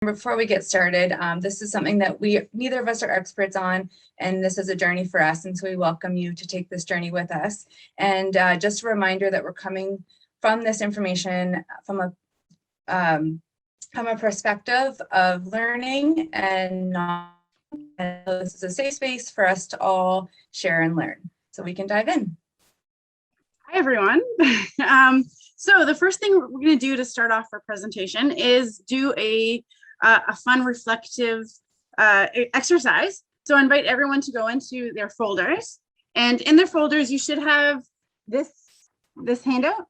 Before we get started, this is something that neither of us are experts on, and this is a journey for us, and so we welcome you to take this journey with us. And just a reminder that we're coming from this information from a perspective of learning and not. And this is a safe space for us to all share and learn. So we can dive in. Hi, everyone. So the first thing we're going to do to start off our presentation is do a fun reflective exercise. So I invite everyone to go into their folders, and in their folders you should have this handout,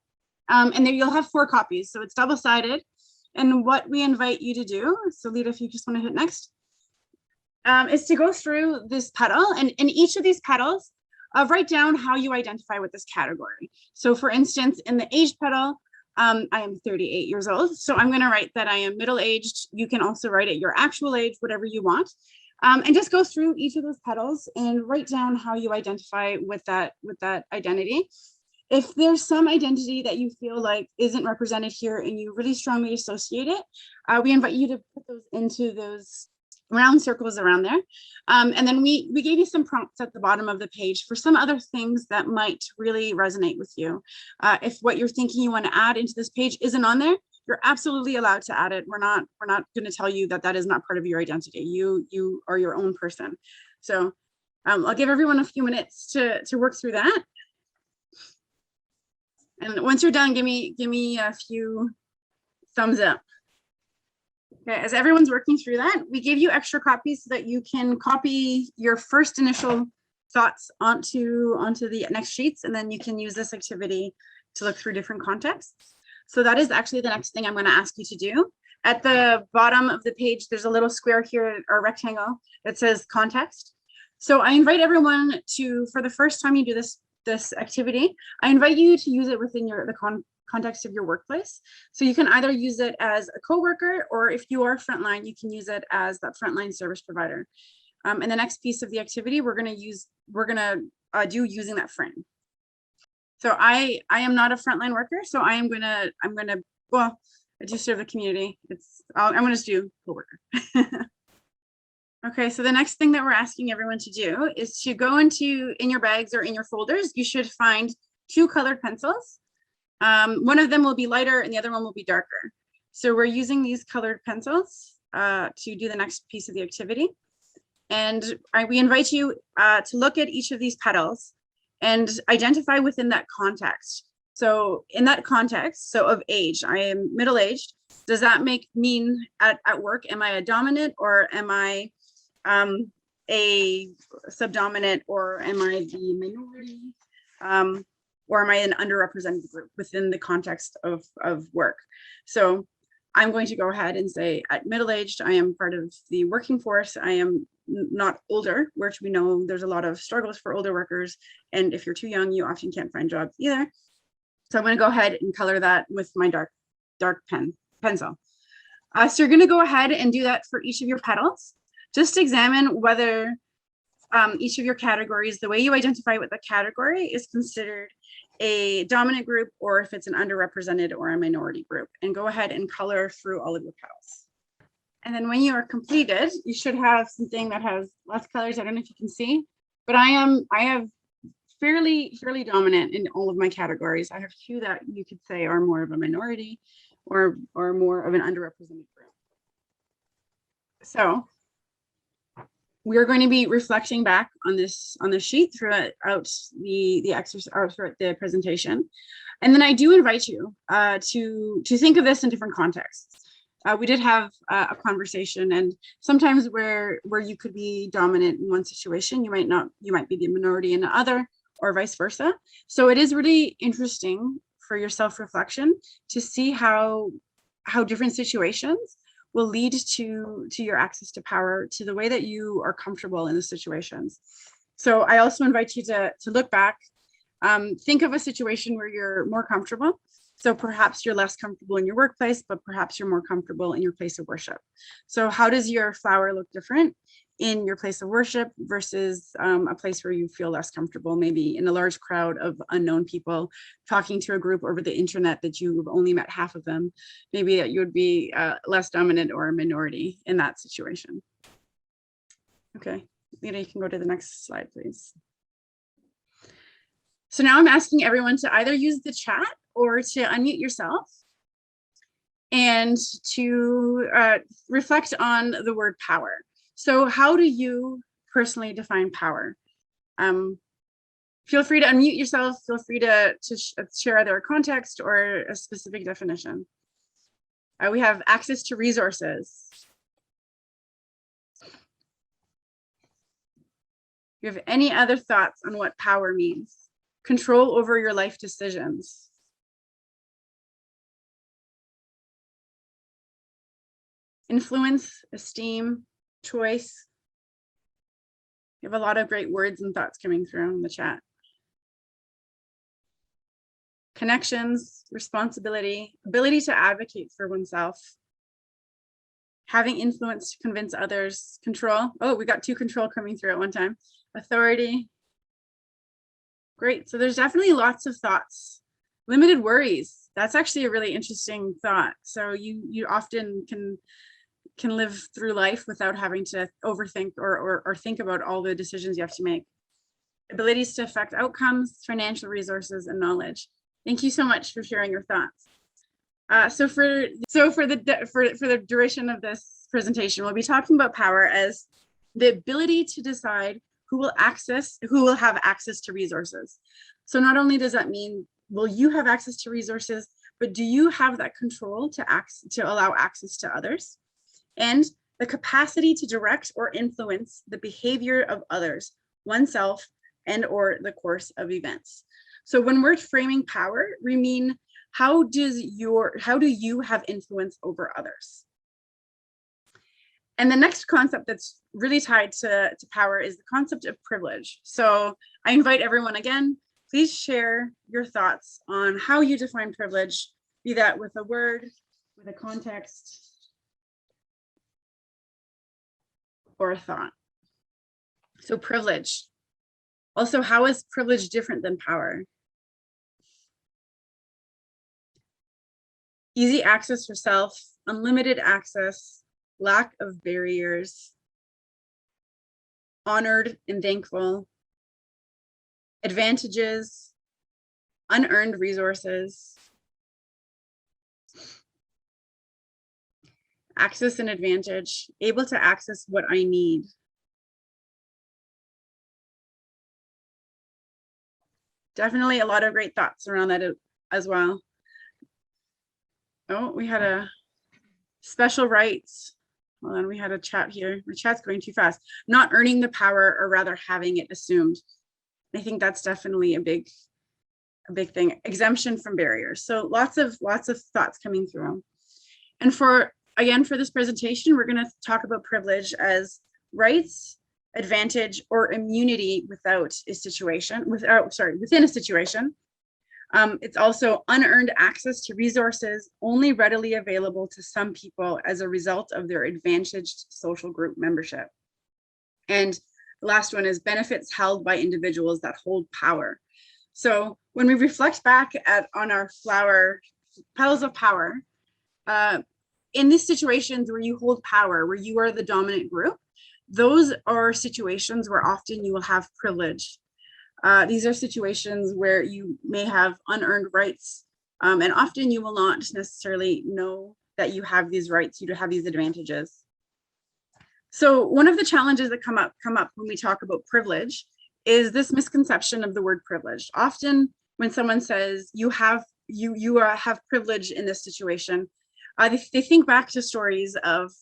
and there you'll have 4 copies, so it's double-sided. And what we invite you to do, so Leta, if you just want to hit next, is to go through this petal, and in each of these petals write down how you identify with this category. So for instance, in the aged petal, I am 38 years old, so I'm going to write that I am middle-aged. You can also write it your actual age, whatever you want, and just go through each of those petals and write down how you identify with that identity. If there's some identity that you feel like isn't represented here and you really strongly associate it, we invite you to put those into those round circles around there. And then we gave you some prompts at the bottom of the page for some other things that might really resonate with you. If what you're thinking you want to add into this page isn't on there, you're absolutely allowed to add it. We're not going to tell you that is not part of your identity. You are your own person. So I'll give everyone a few minutes to work through that. And once you're done, give me a few thumbs up. Okay, as everyone's working through that, we gave you extra copies so that you can copy your first initial thoughts onto the next sheets, and then you can use this activity to look through different contexts. So that is actually the next thing I'm going to ask you to do. At the bottom of the page, there's a little square here, or rectangle, that says context. So I invite everyone to, for the first time you do this activity, I invite you to use it within the context of your workplace. So you can either use it as a coworker, or if you are frontline, you can use it as that frontline service provider. And the next piece of the activity we're going to do using that frame. So I am not a frontline worker, so I'm gonna well, I do serve the community. I'm gonna just do coworker. Okay, so the next thing that we're asking everyone to do is to go in your bags or in your folders. You should find 2 colored pencils. One of them will be lighter and the other one will be darker. So we're using these colored pencils to do the next piece of the activity. And we invite you to look at each of these petals and identify within that context. So in that context, so of age, I am middle-aged. Does that mean at work, am I a dominant, or am I a subdominant, or am I the minority? Or am I an underrepresented group within the context of work? So I'm going to go ahead and say at middle-aged, I am part of the working force. I am not older, which we know there's a lot of struggles for older workers. And if you're too young, you often can't find jobs either. So I'm going to go ahead and color that with my dark pencil. So you're going to go ahead and do that for each of your petals. Just examine whether each of your categories, the way you identify with the category, is considered a dominant group, or if it's an underrepresented or a minority group, and go ahead and color through all of your petals. And then when you are completed, you should have something that has lots of colors. I don't know if you can see, but I have fairly dominant in all of my categories. I have 2 that you could say are more of a minority or more of an underrepresented group. So we're going to be reflecting back on this sheet throughout the exercise, or throughout the presentation. And then I do invite you to think of this in different contexts. We did have a conversation, and sometimes where you could be dominant in one situation, you might be the minority in the other, or vice versa. So it is really interesting for your self-reflection to see how different situations will lead to your access to power, to the way that you are comfortable in the situations. So I also invite you to look back, think of a situation where you're more comfortable. So perhaps you're less comfortable in your workplace, but perhaps you're more comfortable in your place of worship. So how does your flower look different in your place of worship versus a place where you feel less comfortable, maybe in a large crowd of unknown people, talking to a group over the internet that you've only met half of them, maybe that you would be less dominant or a minority in that situation. Okay, Leta, you can go to the next slide, please. So now I'm asking everyone to either use the chat or to unmute yourself and to reflect on the word power. So how do you personally define power? Feel free to unmute yourself. Feel free to share either context or a specific definition. We have access to resources. You have any other thoughts on what power means? Control over your life decisions. Influence, esteem, choice. You have a lot of great words and thoughts coming through in the chat. Connections, responsibility, ability to advocate for oneself, having influence to convince others, control. Oh, we got 2 control coming through at one time. Authority. Great. So there's definitely lots of thoughts. Limited worries. That's actually a really interesting thought. So you often can live through life without having to overthink or think about all the decisions you have to make. Abilities to affect outcomes, financial resources, and knowledge. Thank you so much for sharing your thoughts. So for the duration of this presentation, we'll be talking about power as the ability to decide who will have access to resources. So not only does that mean, will you have access to resources, but do you have that control to allow access to others? And the capacity to direct or influence the behavior of others, oneself, and or the course of events. So when we're framing power, we mean how do you have influence over others? And the next concept that's really tied to power is the concept of privilege. So I invite everyone again, please share your thoughts on how you define privilege, be that with a word, with a context, or a thought. So privilege. Also, how is privilege different than power? Easy access for self, unlimited access, lack of barriers, honored and thankful, advantages, unearned resources, access and advantage, able to access what I need. Definitely a lot of great thoughts around that as well. Oh, we had a special rights. Hold on, we had a chat here. My chat's going too fast. Not earning the power, or rather having it assumed. I think that's definitely a big thing. Exemption from barriers. So lots of thoughts coming through. And for this presentation, we're going to talk about privilege as rights, advantage, or immunity within a situation. It's also unearned access to resources only readily available to some people as a result of their advantaged social group membership. And the last one is benefits held by individuals that hold power. So when we reflect back on our petals of power, in these situations where you hold power, where you are the dominant group, those are situations where often you will have privilege. These are situations where you may have unearned rights, and often you will not necessarily know that you have these rights, you have these advantages. So one of the challenges that come up when we talk about privilege is this misconception of the word privilege. Often when someone says you have privilege in this situation, they think back to stories of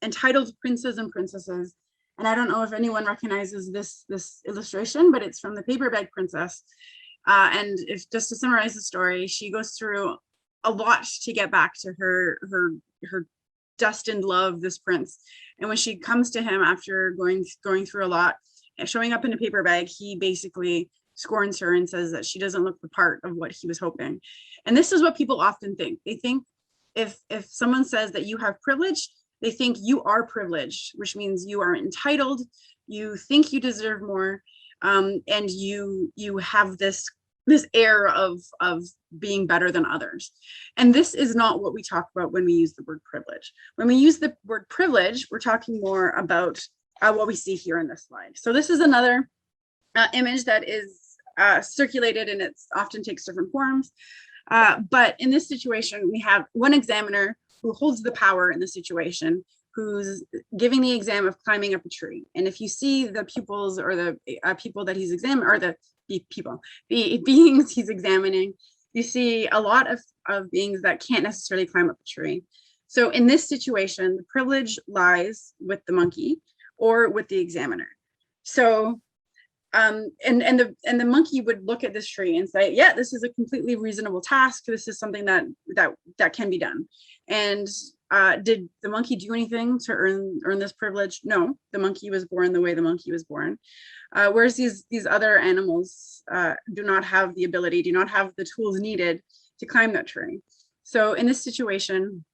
entitled princes and princesses. And I don't know if anyone recognizes this illustration, but it's from the Paper Bag Princess. And just to summarize the story, she goes through a lot to get back to her destined love, this prince. And when she comes to him after going through a lot, and showing up in a paper bag, he basically scorns her and says that she doesn't look the part of what he was hoping. And this is what people often think. They think if someone says that you have privilege, They think you are privileged, which means you are entitled, you think you deserve more, and you have this air of being better than others. And this is not what we talk about when we use the word privilege. When we use the word privilege, we're talking more about what we see here in this slide. So this is another image that is circulated, and it often takes different forms. But in this situation, we have one examiner who holds the power in the situation, who's giving the exam of climbing up a tree. And if you see the pupils or the people that he's examining, or the beings he's examining, you see a lot of beings that can't necessarily climb up a tree. So in this situation, the privilege lies with the monkey or with the examiner. So and the monkey would look at this tree and say, yeah, this is a completely reasonable task. This is something that can be done. And did the monkey do anything to earn this privilege? No, the monkey was born the way the monkey was born. Whereas these other animals do not have the ability, do not have the tools needed to climb that tree. So in this situation,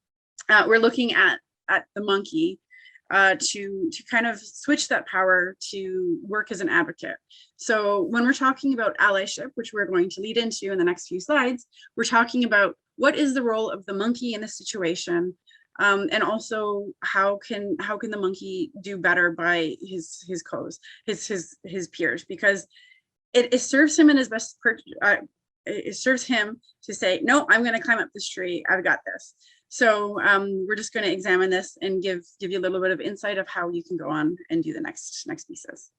we're looking at the monkey to kind of switch that power to work as an advocate. So when we're talking about allyship, which we're going to lead into in the next few slides, we're talking about what is the role of the monkey in this situation, and also how can the monkey do better by his peers, because it serves him in his best. It serves him to say, no, I'm going to climb up this tree. I've got this. So we're just going to examine this and give you a little bit of insight of how you can go on and do the next pieces.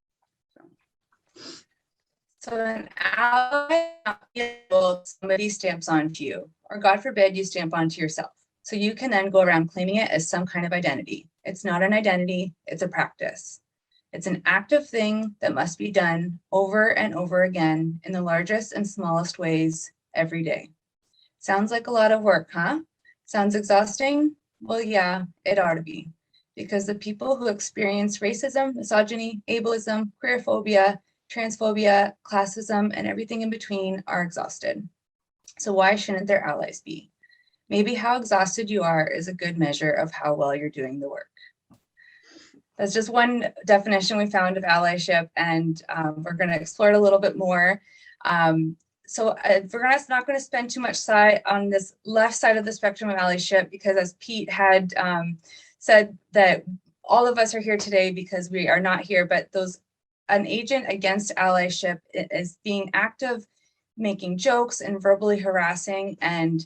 So an ally, somebody stamps onto you, or God forbid you stamp onto yourself. So you can then go around claiming it as some kind of identity. It's not an identity, it's a practice. It's an active thing that must be done over and over again in the largest and smallest ways every day. Sounds like a lot of work, huh? Sounds exhausting? Well, yeah, it ought to be, because the people who experience racism, misogyny, ableism, queerphobia, transphobia, classism, and everything in between are exhausted. So why shouldn't their allies be? Maybe how exhausted you are is a good measure of how well you're doing the work. That's just one definition we found of allyship, and we're going to explore it a little bit more. So we're not going to spend too much time on this left side of the spectrum of allyship, because as Pete had said, that all of us are here today because we are not here, but an agent against allyship is being active, making jokes and verbally harassing. And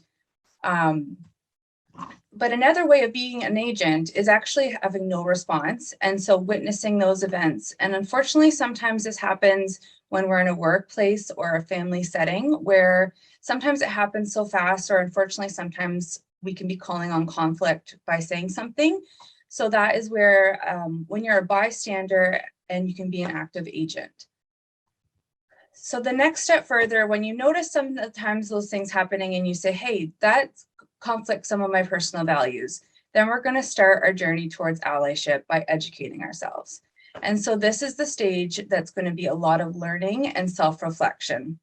but another way of being an agent is actually having no response, and so witnessing those events. And unfortunately, sometimes this happens when we're in a workplace or a family setting, where sometimes it happens so fast, or unfortunately, sometimes we can be calling on conflict by saying something. So that is where when you're a bystander, and you can be an active agent. So the next step further, when you notice sometimes those things happening and you say, hey, that conflicts some of my personal values, then we're going to start our journey towards allyship by educating ourselves. And so this is the stage that's going to be a lot of learning and self-reflection.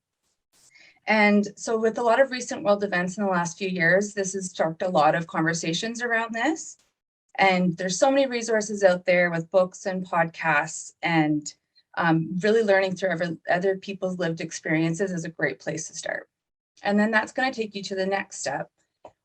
And so with a lot of recent world events in the last few years, this has sparked a lot of conversations around this. And there's so many resources out there with books and podcasts, and really learning through other people's lived experiences is a great place to start. And then that's going to take you to the next step,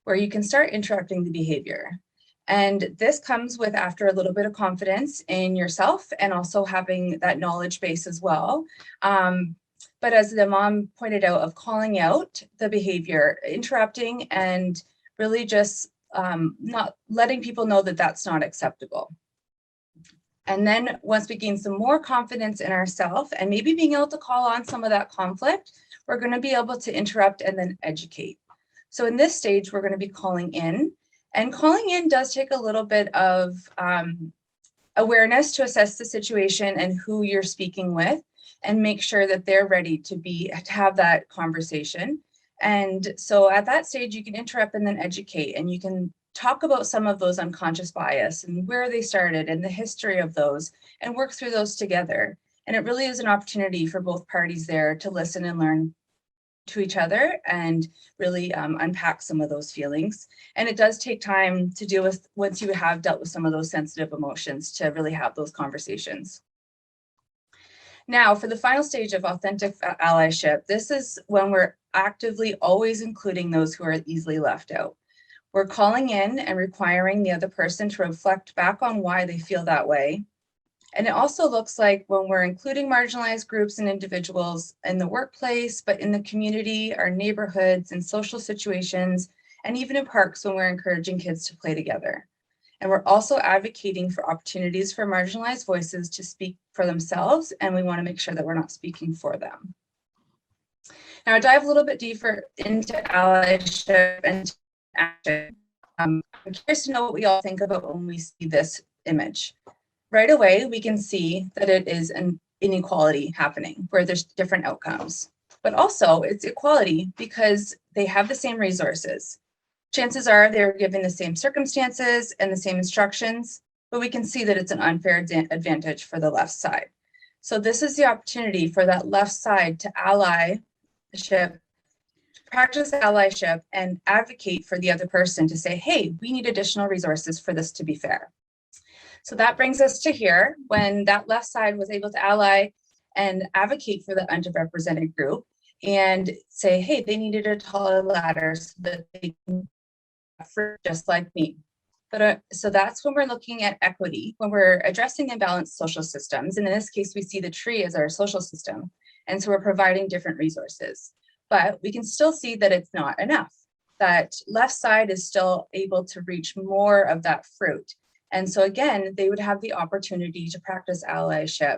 where you can start interrupting the behavior. And this comes with after a little bit of confidence in yourself, and also having that knowledge base as well. But as the mom pointed out, of calling out the behavior, interrupting, and really just not letting people know that that's not acceptable. And then once we gain some more confidence in ourselves, and maybe being able to call on some of that conflict, we're going to be able to interrupt and then educate. So in this stage, we're going to be calling in, and calling in does take a little bit of awareness to assess the situation and who you're speaking with, and make sure that they're ready to have that conversation. And so at that stage, you can interrupt and then educate, and you can talk about some of those unconscious bias and where they started and the history of those, and work through those together. And it really is an opportunity for both parties there to listen and learn to each other and really unpack some of those feelings. And it does take time to deal with once you have dealt with some of those sensitive emotions to really have those conversations. Now, for the final stage of authentic allyship, this is when we're actively always including those who are easily left out. We're calling in and requiring the other person to reflect back on why they feel that way. And it also looks like when we're including marginalized groups and individuals in the workplace, but in the community, our neighborhoods, and social situations, and even in parks when we're encouraging kids to play together. And we're also advocating for opportunities for marginalized voices to speak for themselves, and we want to make sure that we're not speaking for them. Now, I dive a little bit deeper into allyship and action. I'm curious to know what we all think about when we see this image. Right away, we can see that it is an inequality happening where there's different outcomes, but also it's equality because they have the same resources. Chances are they're given the same circumstances and the same instructions, but we can see that it's an unfair advantage for the left side. So this is the opportunity for that left side to allyship, practice allyship, and advocate for the other person to say, hey, we need additional resources for this to be fair. So that brings us to here, when that left side was able to ally and advocate for the underrepresented group and say, hey, they needed a taller ladder so that they can just like me. But so that's when we're looking at equity, when we're addressing imbalanced social systems. And in this case, we see the tree as our social system. And so we're providing different resources. But we can still see that it's not enough. That left side is still able to reach more of that fruit. And so again, they would have the opportunity to practice allyship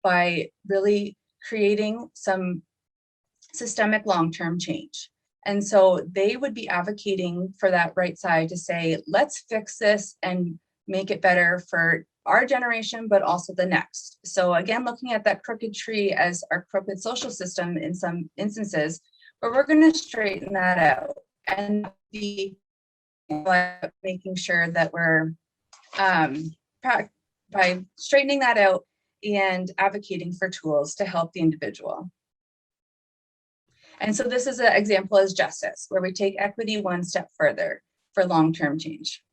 by really creating some systemic long-term change. And so they would be advocating for that right side to say, let's fix this and make it better for our generation, but also the next. So again, looking at that crooked tree as our crooked social system in some instances, but we're going to straighten that out and be making sure that we're by straightening that out and advocating for tools to help the individual. And so this is an example as justice, where we take equity one step further for long-term change.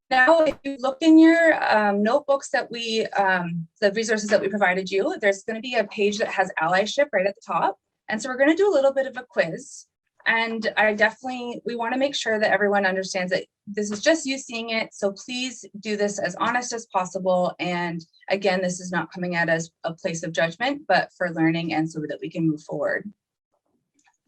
Now, if you look in your notebooks that the resources that we provided you, there's going to be a page that has allyship right at the top. And so we're going to do a little bit of a quiz. And we want to make sure that everyone understands that this is just you seeing it. So please do this as honest as possible. And again, this is not coming out as a place of judgment, but for learning and so that we can move forward.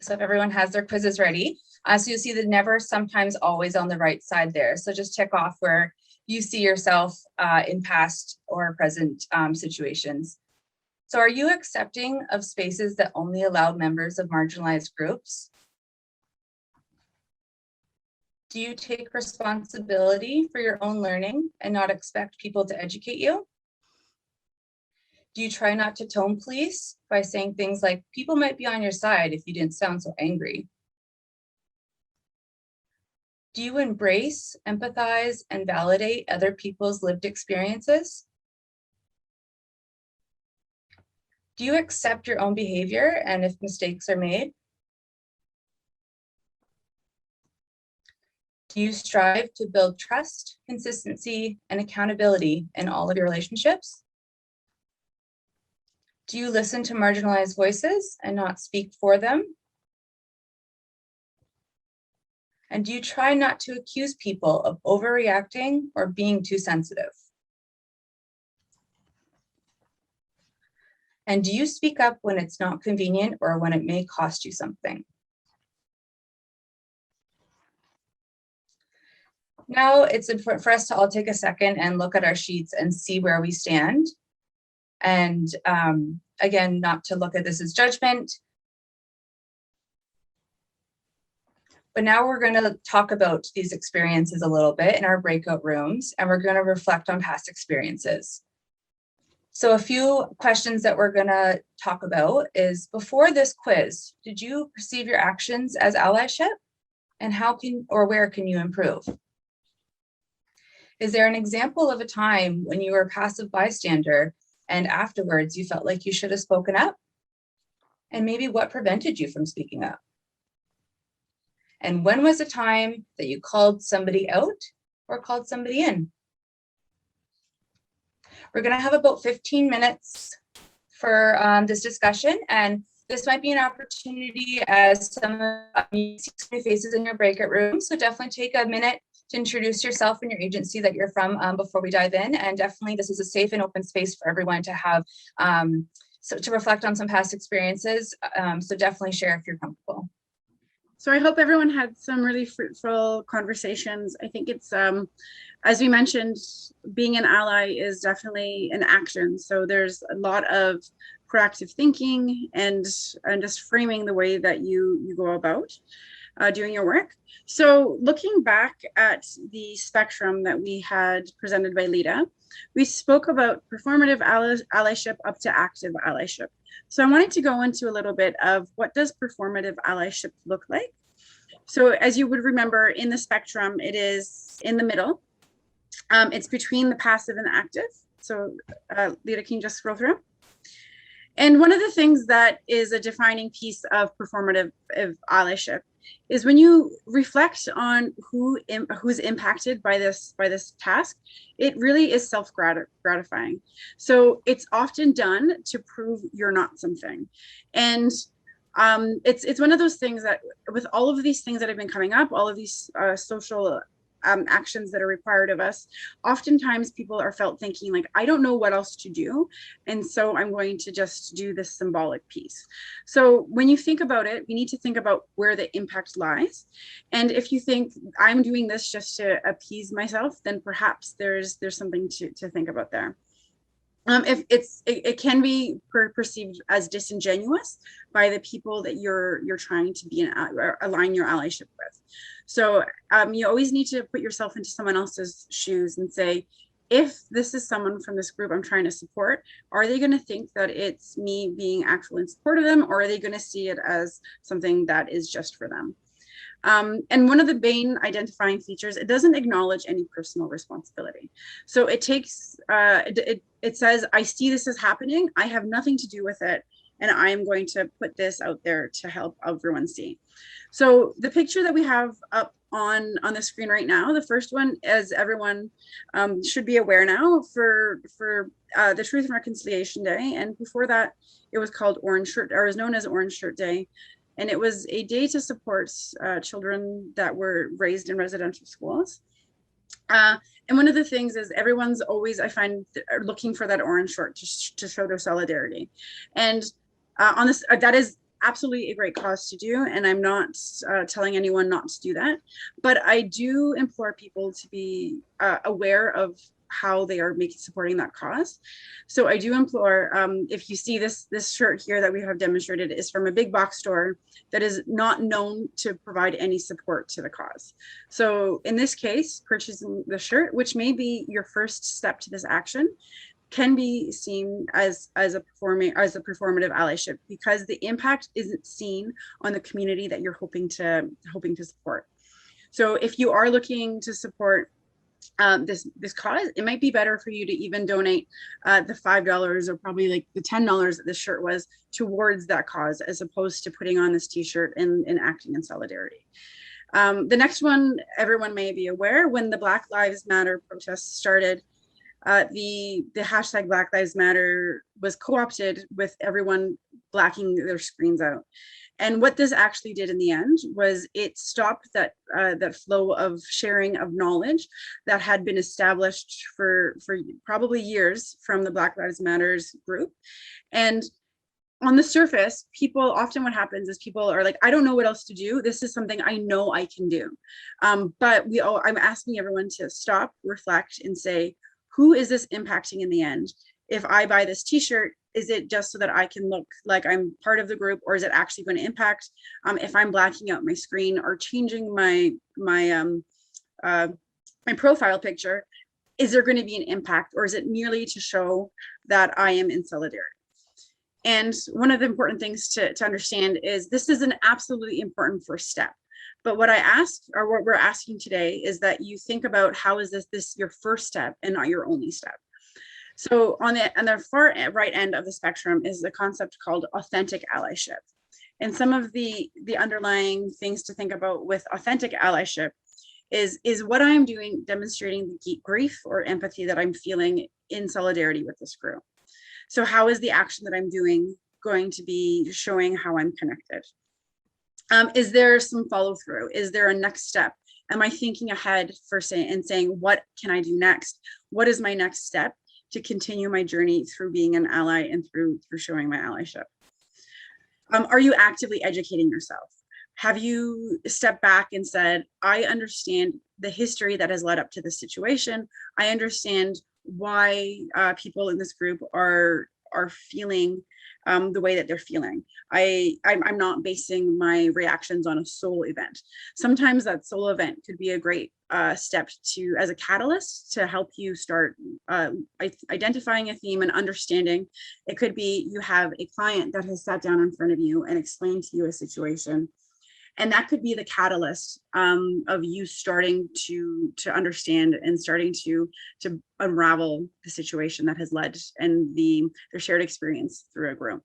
So if everyone has their quizzes ready, so you'll see the never, sometimes, always on the right side there. So just check off where you see yourself in past or present situations. So are you accepting of spaces that only allow members of marginalized groups? Do you take responsibility for your own learning and not expect people to educate you? Do you try not to tone police by saying things like, people might be on your side if you didn't sound so angry? Do you embrace, empathize, and validate other people's lived experiences? Do you accept your own behavior and if mistakes are made? Do you strive to build trust, consistency, and accountability in all of your relationships? Do you listen to marginalized voices and not speak for them? And do you try not to accuse people of overreacting or being too sensitive? And do you speak up when it's not convenient or when it may cost you something? Now it's important for us to all take a second and look at our sheets and see where we stand. And again, not to look at this as judgment. But now we're going to talk about these experiences a little bit in our breakout rooms, and we're going to reflect on past experiences. So a few questions that we're going to talk about is, before this quiz, did you perceive your actions as allyship? And how can or where can you improve? Is there an example of a time when you were a passive bystander and afterwards you felt like you should have spoken up? And maybe what prevented you from speaking up? And when was the time that you called somebody out or called somebody in? We're going to have about 15 minutes for this discussion, and this might be an opportunity as some of you see faces in your breakout room. So definitely take a minute to introduce yourself and your agency that you're from before we dive in. And definitely this is a safe and open space for everyone to have, so to reflect on some past experiences. So definitely share if you're comfortable. So I hope everyone had some really fruitful conversations. I think it's, as we mentioned, being an ally is definitely an action. So there's a lot of proactive thinking and just framing the way that you go about doing your work. So looking back at the spectrum that we had presented by Leta, we spoke about performative allyship up to active allyship. So I wanted to go into a little bit of what does performative allyship look like. So as you would remember in the spectrum, it is in the middle. It's between the passive and the active. So Leta, can you just scroll through? And one of the things that is a defining piece of performative allyship is when you reflect on who's impacted by this task, it really is self-gratifying. So it's often done to prove you're not something. And it's one of those things that with all of these things that have been coming up, all of these social actions that are required of us, oftentimes people are felt thinking like, I don't know what else to do. And so I'm going to just do this symbolic piece. So when you think about it, we need to think about where the impact lies. And if you think I'm doing this just to appease myself, then perhaps there's something to think about there. If it can be perceived as disingenuous by the people that you're trying to be align your allyship with. So you always need to put yourself into someone else's shoes and say, if this is someone from this group I'm trying to support, are they going to think that it's me being actual in support of them, or are they going to see it as something that is just for them? And one of the main identifying features, it doesn't acknowledge any personal responsibility. So it takes, it says, I see this is happening, I have nothing to do with it, and I'm going to put this out there to help everyone see. So the picture that we have up on the screen right now, the first one, as everyone should be aware now, for the Truth and Reconciliation Day, and before that, it was called Orange Shirt, or is known as Orange Shirt Day. And it was a day to support children that were raised in residential schools. And one of the things is everyone's always, I find, looking for that orange shirt to show their solidarity. And on this, that is absolutely a great cause to do. And I'm not telling anyone not to do that. But I do implore people to be aware of how they are supporting that cause. So I do implore, if you see this shirt here that we have demonstrated is from a big box store that is not known to provide any support to the cause. So in this case, purchasing the shirt, which may be your first step to this action, can be seen as a performative allyship, because the impact isn't seen on the community that you're hoping to support. So if you are looking to support this cause, it might be better for you to even donate the $5 or probably like the $10 that this shirt was towards that cause, as opposed to putting on this t-shirt and acting in solidarity. The next one, everyone may be aware, when the Black Lives Matter protests started, the hashtag Black Lives Matter was co-opted with everyone blacking their screens out. And what this actually did in the end was it stopped that flow of sharing of knowledge that had been established for probably years from the Black Lives Matters group. And on the surface, people often, what happens is people are like, I don't know what else to do. This is something I know I can do. But I'm asking everyone to stop, reflect, and say, who is this impacting in the end? If I buy this t-shirt, is it just so that I can look like I'm part of the group, or is it actually going to impact if I'm blacking out my screen or changing my profile picture? Is there going to be an impact, or is it merely to show that I am in solidarity? And one of the important things to understand is this is an absolutely important first step. But what I ask, or what we're asking today, is that you think about how is this your first step and not your only step. So on the far right end of the spectrum is a concept called authentic allyship. And some of the underlying things to think about with authentic allyship is what I'm doing demonstrating the grief or empathy that I'm feeling in solidarity with this group. So how is the action that I'm doing going to be showing how I'm connected? Is there some follow through? Is there a next step? Am I thinking ahead for saying, what can I do next? What is my next step to continue my journey through being an ally and through showing my allyship? Are you actively educating yourself? Have you stepped back and said, I understand the history that has led up to this situation. I understand why people in this group are feeling the way that they're feeling. I'm not basing my reactions on a solo event. Sometimes that solo event could be a great step to, as a catalyst, to help you start identifying a theme and understanding. It could be you have a client that has sat down in front of you and explained to you a situation. And that could be the catalyst of you starting to understand and starting to unravel the situation that has led and their shared experience through a group.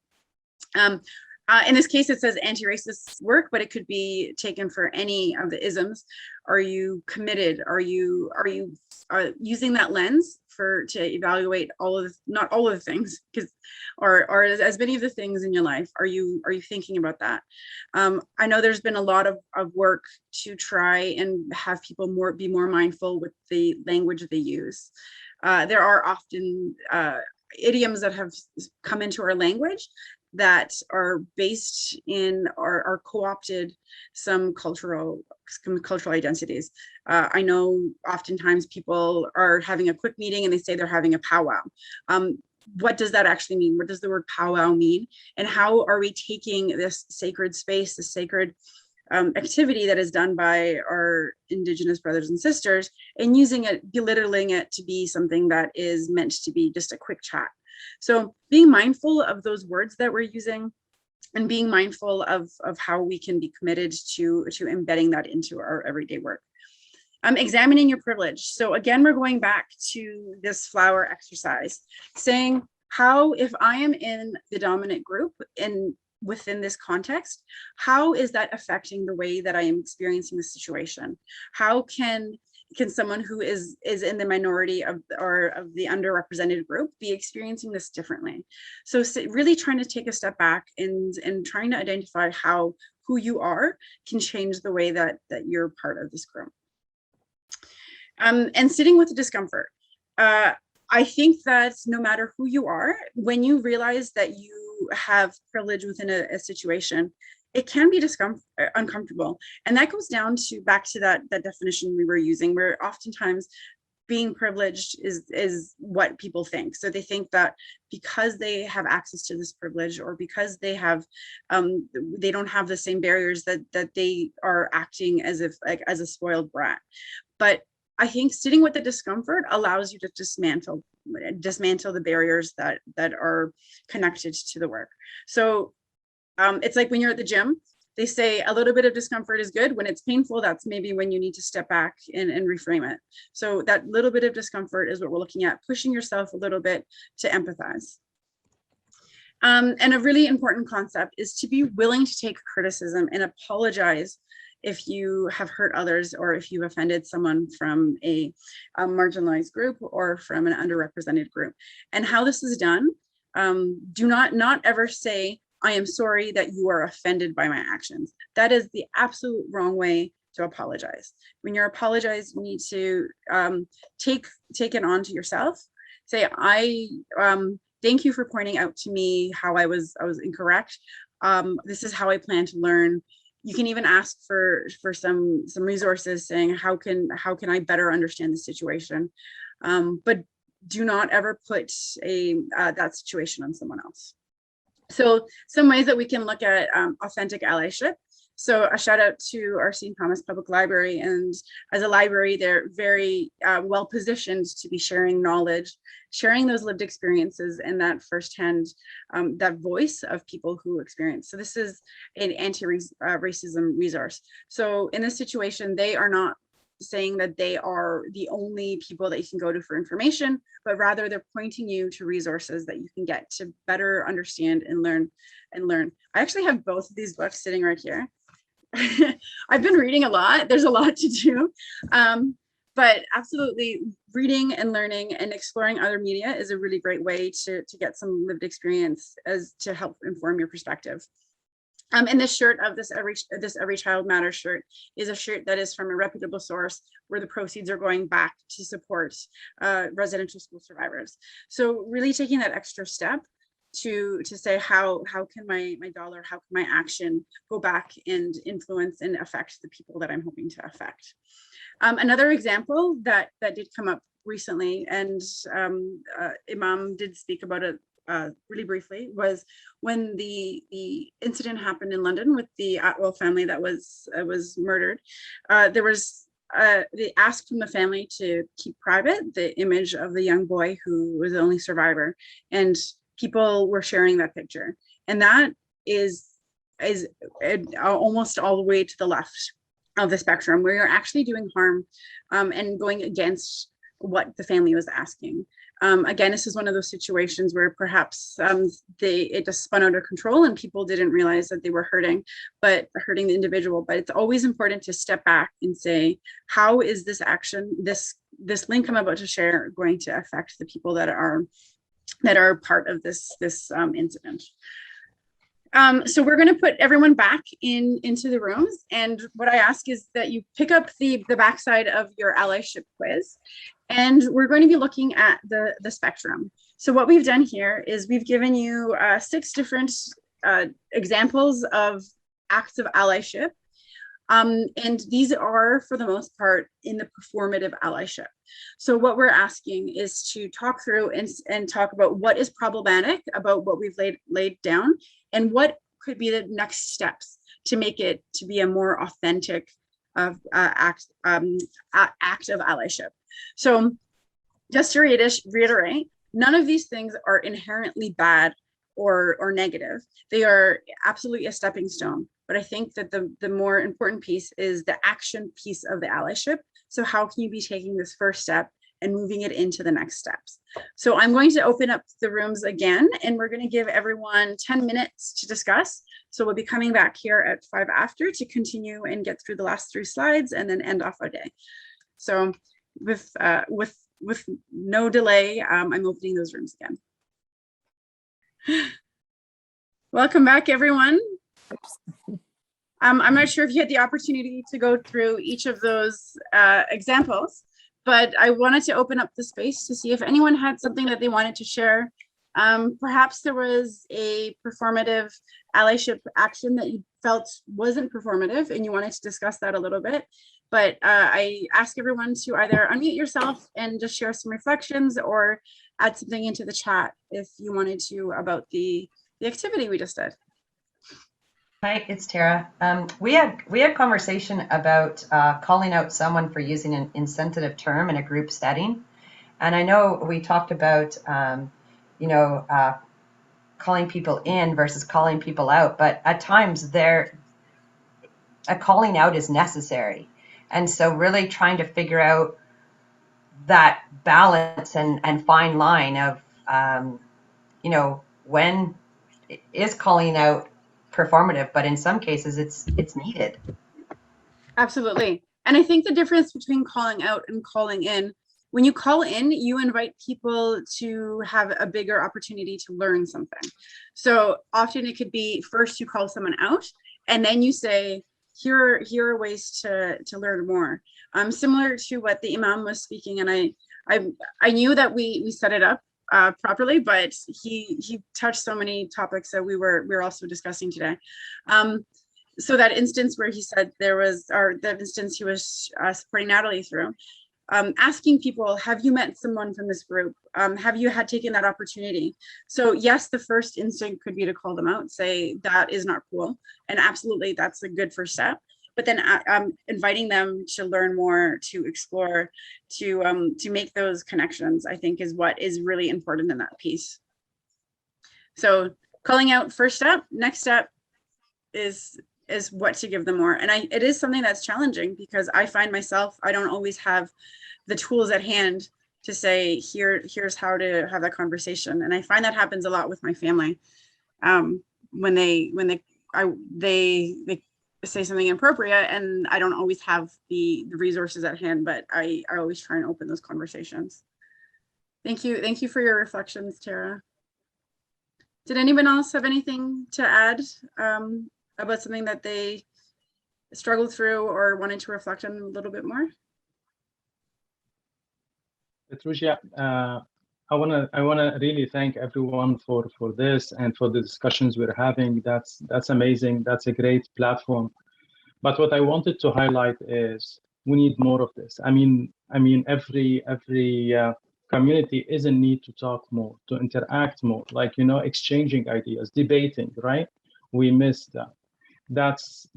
In this case, it says anti-racist work, but it could be taken for any of the isms. Are you committed? Are you using that lens to evaluate not all of the things, or as many of the things in your life? Are you thinking about that? I know there's been a lot of work to try and have people be more mindful with the language they use. There are often idioms that have come into our language that are based in or are co-opted some cultural identities. I know oftentimes people are having a quick meeting and they say they're having a powwow. What does that actually mean? What does the word powwow mean? And how are we taking this sacred space, this sacred activity that is done by our Indigenous brothers and sisters, and using it, belittling it to be something that is meant to be just a quick chat? So being mindful of those words that we're using and being mindful of how we can be committed to embedding that into our everyday work. Examining your privilege. So again, we're going back to this flower exercise, saying how, if I am in the dominant group and within this context, how is that affecting the way that I am experiencing the situation? How can someone who is in the minority of the underrepresented group be experiencing this differently? So really trying to take a step back and trying to identify how who you are can change the way that you're part of this group. And sitting with the discomfort. I think that no matter who you are, when you realize that you have privilege within a situation, it can be uncomfortable. And that goes down back to that definition we were using, where oftentimes being privileged is what people think. So they think that because they have access to this privilege, or because they have they don't have the same barriers, that they are acting as if as a spoiled brat. But I think sitting with the discomfort allows you to dismantle the barriers that are connected to the work. So it's like when you're at the gym, they say a little bit of discomfort is good. When it's painful, that's maybe when you need to step back and reframe it. So that little bit of discomfort is what we're looking at, pushing yourself a little bit to empathize. And a really important concept is to be willing to take criticism and apologize if you have hurt others, or if you've offended someone from a marginalized group or from an underrepresented group. And how this is done, do not ever say, I am sorry that you are offended by my actions. That is the absolute wrong way to apologize. When you're apologized, you need to take it on to yourself. Say, I thank you for pointing out to me how I was incorrect. This is how I plan to learn. You can even ask for some resources, saying how can I better understand the situation, but do not ever put that situation on someone else. So some ways that we can look at authentic allyship. So a shout out to our St. Thomas Public Library, and as a library, they're very well positioned to be sharing knowledge, sharing those lived experiences, and that firsthand, that voice of people who experience. So this is an anti-racism resource. So in this situation, they are not saying that they are the only people that you can go to for information, but rather they're pointing you to resources that you can get to better understand and learn. I actually have both of these books sitting right here. I've been reading a lot. There's a lot to do. But absolutely, reading and learning and exploring other media is a really great way to get some lived experience as to help inform your perspective. And this shirt of this Every Child Matters shirt is a shirt that is from a reputable source where the proceeds are going back to support residential school survivors. So really taking that extra step to say how can my dollar, how can my action go back and influence and affect the people that I'm hoping to affect. Another example that did come up recently, and Imam did speak about it really briefly, was when the incident happened in London with the Atwell family that was murdered. There was they asked from the family to keep private the image of the young boy who was the only survivor, and people were sharing that picture, and that is almost all the way to the left of the spectrum, where you're actually doing harm and going against what the family was asking. Again, this is one of those situations where perhaps it just spun out of control and people didn't realize that they were hurting the individual. But it's always important to step back and say, how is this action, this link I'm about to share, going to affect the people that are part of this incident? So we're going to put everyone back into the rooms, and what I ask is that you pick up the backside of your allyship quiz, and we're going to be looking at the spectrum. So what we've done here is we've given you 6 different examples of acts of allyship, and these are, for the most part, in the performative allyship. So what we're asking is to talk through and talk about what is problematic about what we've laid down, and what could be the next steps to make it to be a more authentic act of allyship. So just to reiterate, none of these things are inherently bad or negative. They are absolutely a stepping stone. But I think that the more important piece is the action piece of the allyship. So how can you be taking this first step and moving it into the next steps? So I'm going to open up the rooms again, and we're going to give everyone 10 minutes to discuss. So we'll be coming back here at 5 after to continue and get through the last 3 slides and then end off our day. So with no delay, I'm opening those rooms again. Welcome back, everyone. I'm not sure if you had the opportunity to go through each of those examples, but I wanted to open up the space to see if anyone had something that they wanted to share. Perhaps there was a performative allyship action that you felt wasn't performative and you wanted to discuss that a little bit. But I ask everyone to either unmute yourself and just share some reflections, or add something into the chat if you wanted to about the activity we just did. Hi, it's Tara. We had conversation about calling out someone for using an insensitive term in a group setting, and I know we talked about calling people in versus calling people out, but at times a calling out is necessary, and so really trying to figure out that balance and fine line of when is calling out performative, but in some cases it's needed. Absolutely. And I think the difference between calling out and calling in, when you call in, you invite people to have a bigger opportunity to learn something. So often it could be first you call someone out and then you say, here are ways to learn more. Similar to what the Imam was speaking, and I knew that we set it up properly, but he touched so many topics that we were also discussing today. So that instance where he said that instance he was supporting Natalie through, asking people, have you met someone from this group? Have you taken that opportunity? So yes, the first instinct could be to call them out, say that is not cool, and absolutely that's a good first step. But then inviting them to learn more, to explore, to make those connections, I think is what is really important in that piece. So calling out, first step. Next step is is what to give them more. And it is something that's challenging because I find myself, I don't always have the tools at hand to say, here's how to have that conversation. And I find that happens a lot with my family. When they say something inappropriate, and I don't always have the resources at hand, but I always try and open those conversations. Thank you for your reflections, Tara. Did anyone else have anything to add about something that they struggled through or wanted to reflect on a little bit more? Petrusia, I wanna really thank everyone for this and for the discussions we're having. That's amazing. That's a great platform. But what I wanted to highlight is we need more of this. I mean, every community is in need to talk more, to interact more, like, you know, exchanging ideas, debating, right? We miss that. That's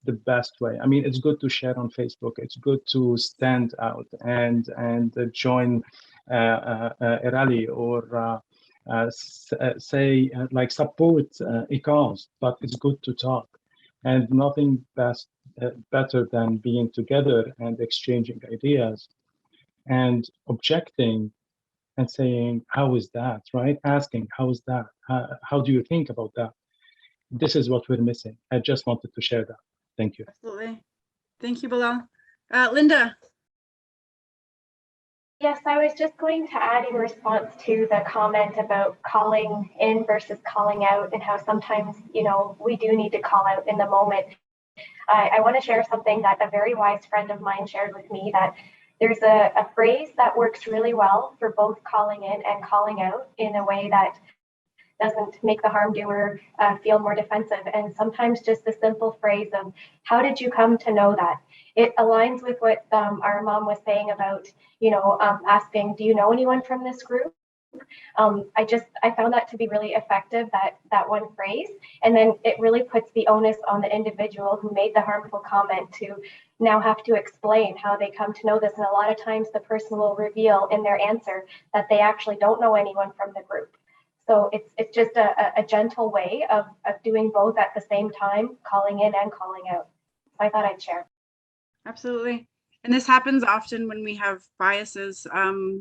the best way. I mean, it's good to share on Facebook. It's good to stand out and join a rally or say like support a cause. But it's good to talk, and nothing better than being together and exchanging ideas and objecting and saying, how is that, right? Asking, how is that? How do you think about that? This is what we're missing. I just wanted to share that. Thank you. Absolutely. Thank you, Bilal. Linda. Yes, I was just going to add in response to the comment about calling in versus calling out, and how sometimes, you know, we do need to call out in the moment. I want to share something that a very wise friend of mine shared with me, that there's a phrase that works really well for both calling in and calling out in a way that doesn't make the harm doer feel more defensive. And sometimes just the simple phrase of, how did you come to know that? It aligns with what our mom was saying about, you know, asking, do you know anyone from this group? I found that to be really effective, that one phrase. And then it really puts the onus on the individual who made the harmful comment to now have to explain how they come to know this. And a lot of times the person will reveal in their answer that they actually don't know anyone from the group. So it's just a gentle way of doing both at the same time, calling in and calling out. So I thought I'd share. Absolutely. And this happens often when we have biases.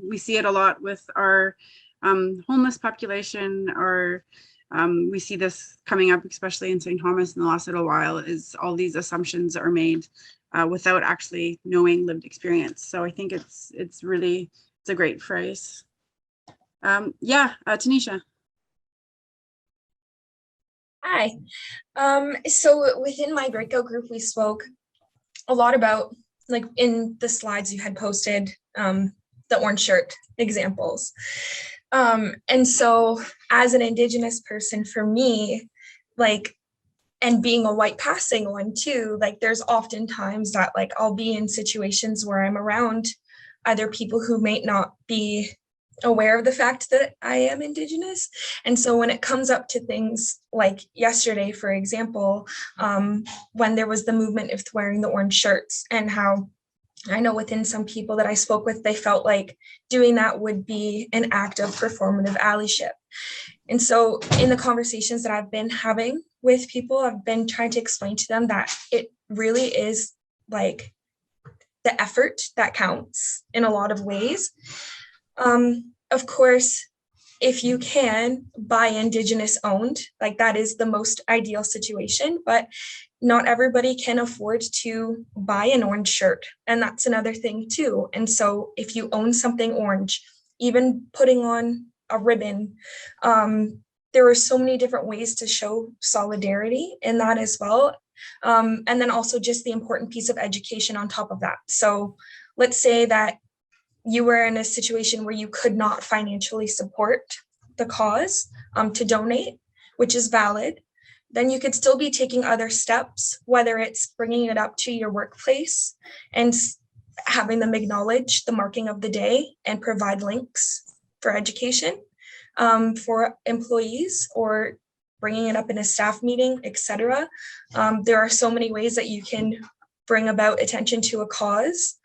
We see it a lot with our homeless population, or we see this coming up, especially in St. Thomas in the last little while, is all these assumptions are made without actually knowing lived experience. So I think it's a great phrase. Tanisha. Hi. So within my breakout group, we spoke a lot about, like in the slides you had posted, the orange shirt examples. And so as an Indigenous person, for me, like, and being a white passing one too, like there's often times that like I'll be in situations where I'm around other people who may not be aware of the fact that I am Indigenous. And so when it comes up to things like yesterday, for example, when there was the movement of wearing the orange shirts, and how I know within some people that I spoke with, they felt like doing that would be an act of performative allyship. And so in the conversations that I've been having with people, I've been trying to explain to them that it really is like the effort that counts in a lot of ways. Of course, if you can buy Indigenous owned, like that is the most ideal situation, but not everybody can afford to buy an orange shirt. And that's another thing too. And so if you own something orange, even putting on a ribbon, there are so many different ways to show solidarity in that as well. And then also just the important piece of education on top of that. So let's say that you were in a situation where you could not financially support the cause to donate, which is valid, then you could still be taking other steps, whether it's bringing it up to your workplace and having them acknowledge the marking of the day and provide links for education for employees, or bringing it up in a staff meeting, etc. There are so many ways that you can bring about attention to a cause.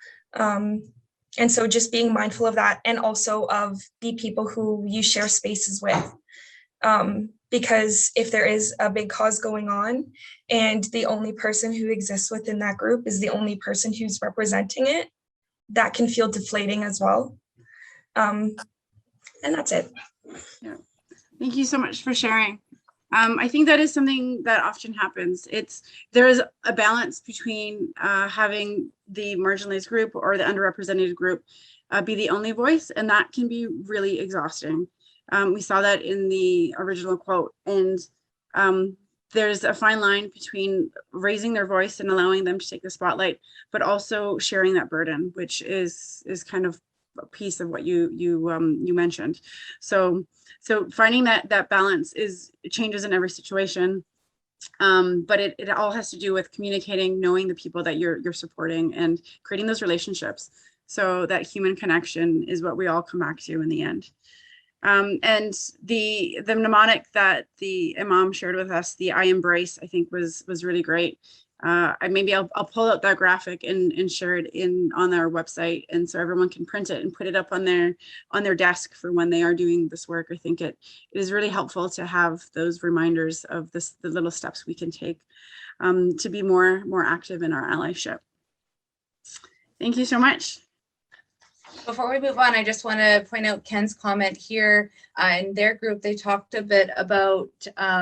And so just being mindful of that, and also of the people who you share spaces with. because if there is a big cause going on and the only person who exists within that group is the only person who's representing it, that can feel deflating as well. And that's it. Yeah. Thank you so much for sharing. I think that is something that often happens. There is a balance between having the marginalized group or the underrepresented group be the only voice, and that can be really exhausting. We saw that in the original quote, and there's a fine line between raising their voice and allowing them to take the spotlight, but also sharing that burden, which is kind of a piece of what you mentioned. So finding that balance changes in every situation, but it all has to do with communicating, knowing the people that you're supporting, and creating those relationships. So that human connection is what we all come back to in the end. And the mnemonic that the Imam shared with us, the I embrace, I think was really great. Maybe I'll pull out that graphic and share it on our website, and so everyone can print it and put it up on their desk for when they are doing this work. I think it is really helpful to have those reminders of the little steps we can take to be more active in our allyship. Thank you so much. Before we move on, I just want to point out Ken's comment here. In their group, they talked a bit about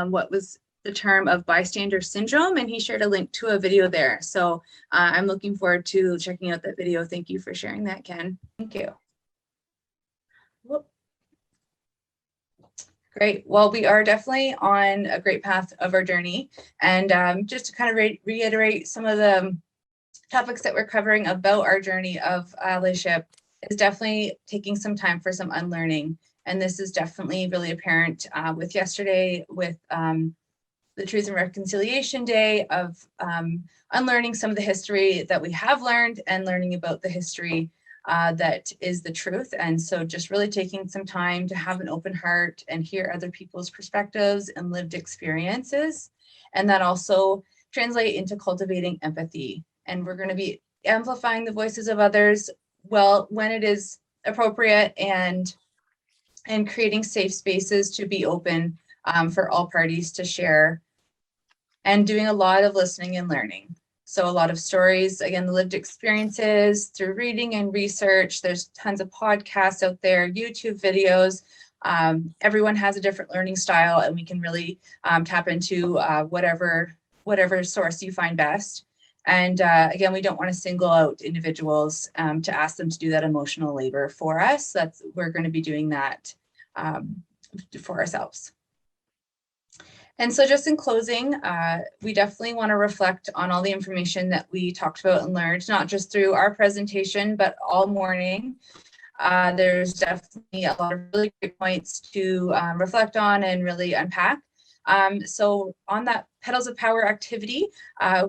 what was the term of bystander syndrome, and he shared a link to a video there. So I'm looking forward to checking out that video. Thank you for sharing that, Ken. Thank you. Whoop. Great. Well, we are definitely on a great path of our journey. And just to kind of reiterate some of the topics that we're covering about our journey of allyship, is definitely taking some time for some unlearning. And this is definitely really apparent with yesterday with the Truth and Reconciliation Day of unlearning some of the history that we have learned and learning about the history that is the truth. And so just really taking some time to have an open heart and hear other people's perspectives and lived experiences. And that also translate into cultivating empathy. And we're going to be amplifying the voices of others well when it is appropriate, and creating safe spaces to be open for all parties to share, and doing a lot of listening and learning. So a lot of stories, again, the lived experiences through reading and research. There's tons of podcasts out there, YouTube videos. Everyone has a different learning style, and we can really tap into whatever source you find best. And again, we don't want to single out individuals to ask them to do that emotional labor for us. We're going to be doing that for ourselves. And so just in closing, we definitely want to reflect on all the information that we talked about and learned, not just through our presentation, but all morning. There's definitely a lot of really great points to reflect on and really unpack. So on that Petals of Power activity,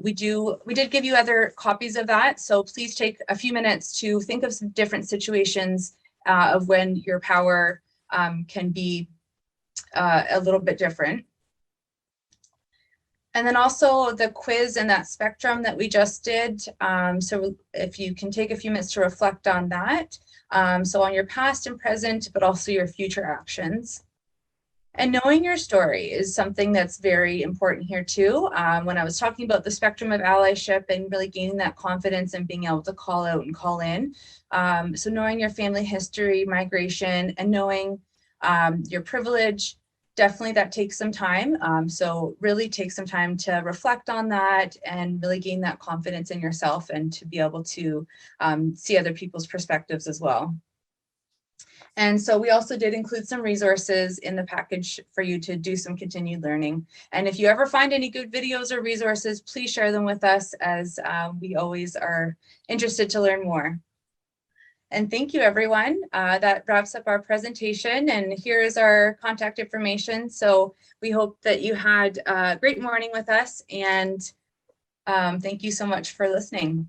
we did give you other copies of that. So please take a few minutes to think of some different situations of when your power can be a little bit different. And then also the quiz and that spectrum that we just did. So if you can take a few minutes to reflect on that. So on your past and present, but also your future actions. And knowing your story is something that's very important here too. When I was talking about the spectrum of allyship and really gaining that confidence and being able to call out and call in. So knowing your family history, migration, and knowing your privilege, definitely that takes some time. So really take some time to reflect on that and really gain that confidence in yourself and to be able to see other people's perspectives as well. And so we also did include some resources in the package for you to do some continued learning. And if you ever find any good videos or resources, please share them with us, as we always are interested to learn more. And thank you, everyone. That wraps up our presentation. And here is our contact information. So we hope that you had a great morning with us. And thank you so much for listening.